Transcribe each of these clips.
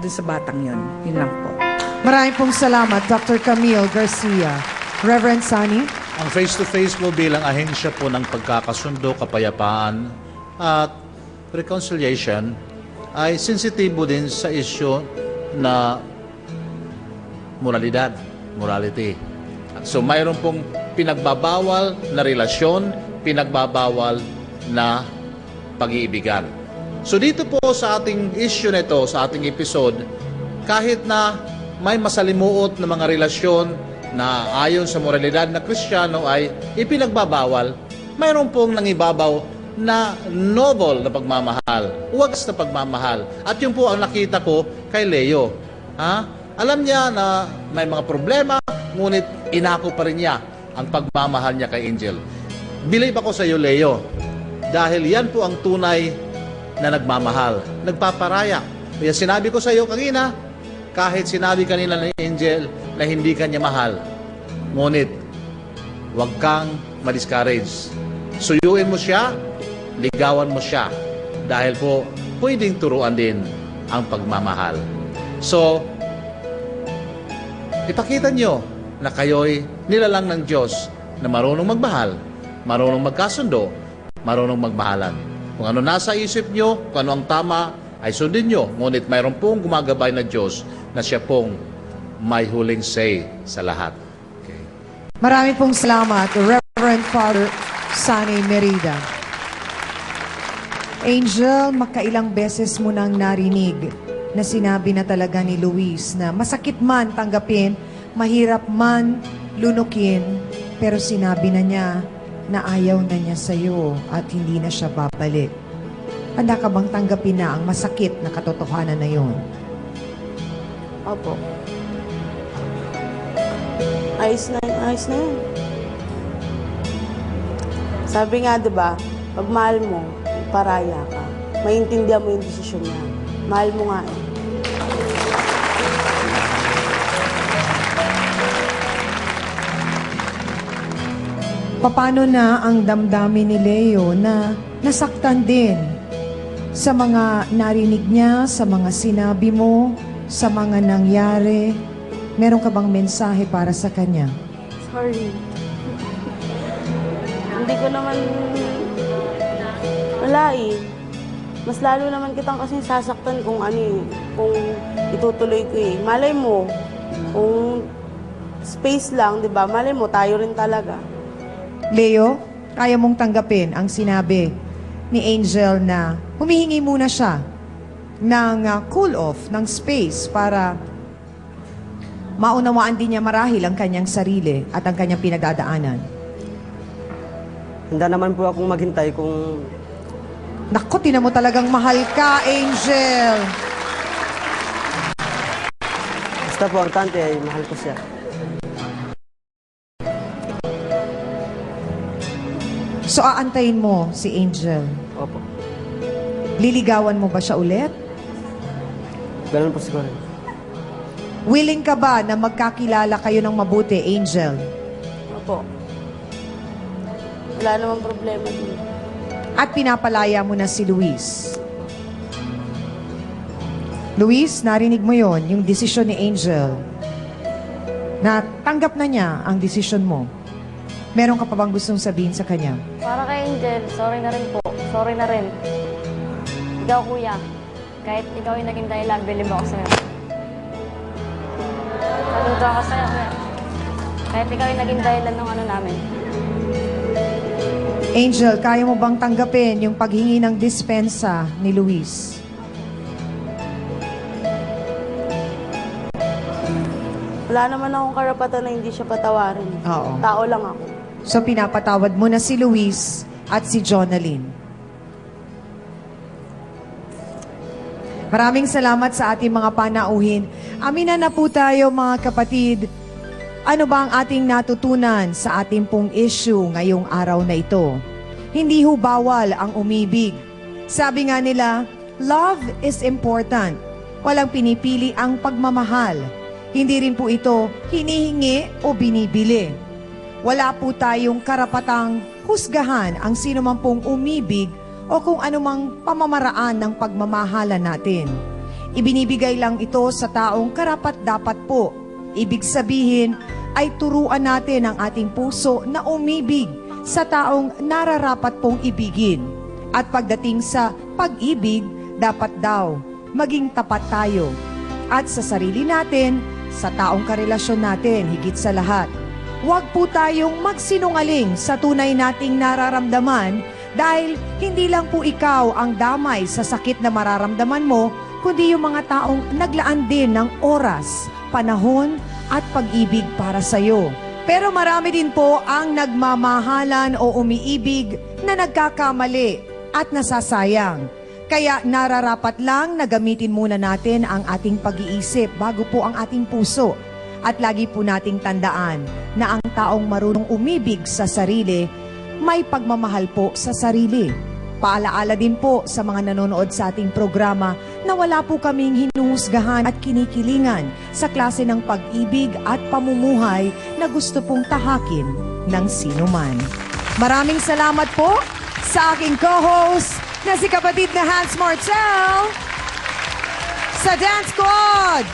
doon sa batang yun. Yun lang po. Maraming pong salamat, Dr. Camille Garcia. Reverend Sunny? Ang face-to-face po bilang ahensya po ng pagkakasundo, kapayapaan at reconciliation ay sensitibo din sa issue na morality. So mayroon pong pinagbabawal na relasyon, pinagbabawal na pag-iibigan. So dito po sa ating issue na ito, sa ating episode, kahit na may masalimuot na mga relasyon na ayon sa moralidad na Kristiyano ay ipinagbabawal, mayroon pong nangibabaw na noble na pagmamahal, wagas na pagmamahal. At yun po ang nakita ko kay Leo. Alam niya na may mga problema, ngunit inako pa rin niya ang pagmamahal niya kay Angel. Believe ako sa iyo, Leo, dahil yan po ang tunay na nagmamahal, nagpaparaya. Kaya sinabi ko sa iyo kanina, kahit sinabi kanina ni Angel na hindi kanya mahal, ngunit huwag kang ma-discourage. Suyuin mo siya, ligawan mo siya, dahil po pwedeng turuan din ang pagmamahal. So, ipakita nyo na kayo'y nilalang ng Diyos na marunong magmahal, marunong magkasundo, marunong magmahalan. Kung ano nasa isip nyo, kung ano ang tama, ay sundin nyo. Ngunit mayroon pong gumagabay na Diyos na siya pong may huling say sa lahat. Okay. Maraming pong salamat, Reverend Father Sunny Merida. Angel, makailang beses mo nang narinig na sinabi na talaga ni Luis na masakit man tanggapin, mahirap man lunukin, pero sinabi na niya na ayaw na niya sa'yo at hindi na siya babalik. Handa ka bang tanggapin na ang masakit na katotohanan na yon? Opo. Ayos na yun. Sabi nga, diba, pag mahal mo, paraya ka. Maintindihan mo yung desisyon niya. Mahal mo nga eh. Paano na ang damdamin ni Leo na nasaktan din sa mga narinig niya, sa mga sinabi mo, sa mga nangyari? Meron ka bang mensahe para sa kanya? Sorry. Hindi ko naman... Wala eh. Mas lalo naman kitang kasi sasaktan kung ano eh. Kung itutuloy ko eh. Malay mo, kung space lang, di ba? Malay mo, tayo rin talaga. Leo, kaya mong tanggapin ang sinabi ni Angel na humihingi muna siya ng cool off, ng space para maunawaan din niya marahil ang kanyang sarili at ang kanyang pinagdadaanan. Handa naman po akong maghintay kung... Naku, tinan mo talagang mahal ka, Angel. Basta po, ang tante ay mahal ko siya. So, aantayin mo si Angel. Opo. Liligawan mo ba siya ulit? Ganun po siguro. Willing ka ba na magkakilala kayo ng mabuti, Angel? Opo. Wala namang problema din. At pinapalaya mo na si Luis. Luis, narinig mo yon, yung desisyon ni Angel. Na tanggap na niya ang desisyon mo. Meron ka pa bang gustong sabihin sa kanya? Para kay Angel, sorry na rin po. Sorry na rin. Ikaw, kuya. Kahit ikaw yung naging dahilan, bilib ako sa'yo. Saludo ako sa'yo, kuya. Kahit ikaw yung naging dahilan ng ano namin. Angel, kaya mo bang tanggapin yung paghingi ng dispensa ni Luis? Wala naman akong karapatan na hindi siya patawarin. Oo. Tao lang ako. So pinapatawad mo na si Luis at si Jonalyn. Maraming salamat sa ating mga panauhin. Aminan na po tayo mga kapatid. Ano ba ang ating natutunan sa ating pong issue ngayong araw na ito? Hindi ho bawal ang umibig. Sabi nga nila, love is important. Walang pinipili ang pagmamahal. Hindi rin po ito hinihingi o binibili. Wala po tayong karapatang husgahan ang sino man pong umibig o kung anumang pamamaraan ng pagmamahala natin. Ibinibigay lang ito sa taong karapat-dapat po. Ibig sabihin ay turuan natin ang ating puso na umibig sa taong nararapat pong ibigin. At pagdating sa pag-ibig, dapat daw maging tapat tayo. At sa sarili natin, sa taong karelasyon natin, higit sa lahat. Huwag po tayong magsinungaling sa tunay nating nararamdaman dahil hindi lang po ikaw ang damay sa sakit na mararamdaman mo, kundi yung mga taong naglaan din ng oras, panahon at pag-ibig para sa iyo. Pero marami din po ang nagmamahalan o umiibig na nagkakamali at nasasayang. Kaya nararapat lang na gamitin muna natin ang ating pag-iisip bago po ang ating puso. At lagi po nating tandaan na ang taong marunong umibig sa sarili, may pagmamahal po sa sarili. Paalaala din po sa mga nanonood sa ating programa na wala po kaming hinuhusgahan at kinikilingan sa klase ng pag-ibig at pamumuhay na gusto pong tahakin ng sinuman. Maraming salamat po sa aking co-host na si kapatid na Hans Marcel, sa Dance Squad,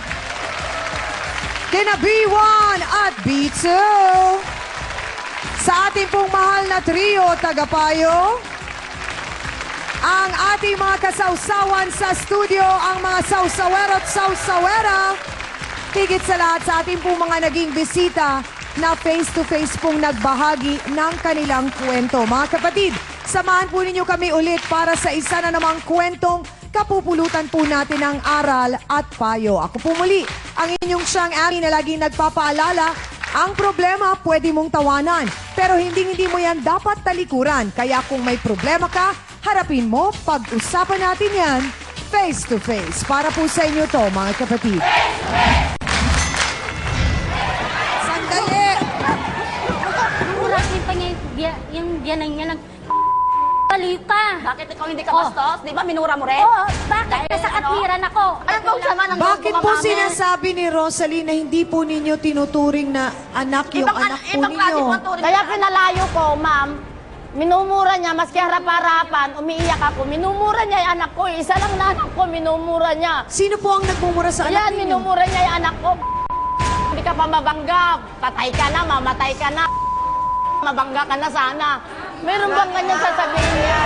kina B1 at B2, sa ating pong mahal na trio tagapayo, ang ating mga kasawsawan sa studio, ang mga sawsawero at sawsawera, higit sa lahat sa ating pong mga naging bisita na face-to-face pong nagbahagi ng kanilang kwento. Mga kapatid, samahan po ninyo kami ulit para sa isa na namang kwentong kapupulutan po natin ng aral at payo. Ako po muli, ang inyong siyang Abby na laging nagpapaalala, ang problema pwede mong tawanan, pero hindi mo yan dapat talikuran. Kaya kung may problema ka, harapin mo, pag-usapan natin yan face to face. Para po sa inyo to, mga kapatid. Sandali! Urasin pa niya yung biyanan niya ng baliw ka. Bakit ikaw hindi ka bastos? Di ba minura mo rin? Oo, bakit nasa katwiran ako? Ano bang sama ng Bakit po gumamamit? sinasabi ni Rosalie na hindi po ninyo tinuturing na anak yung anak po Ibang klase ninyo? po ang turing Kaya na- pinalayo ko, ma'am. Minumura niya, maski harap-harapan, umiiyak ako. Minumura niya yung anak ko. Isa lang na anak ko, minumura niya. Sino po ang nagmumura sa anak Yan, ninyo? minumura niya yung anak ko. Hindi ka pa mabangga. Patay ka na, mamatay ka na. Mabangga ka na sana. Meron bang ganyan sasabihin niya?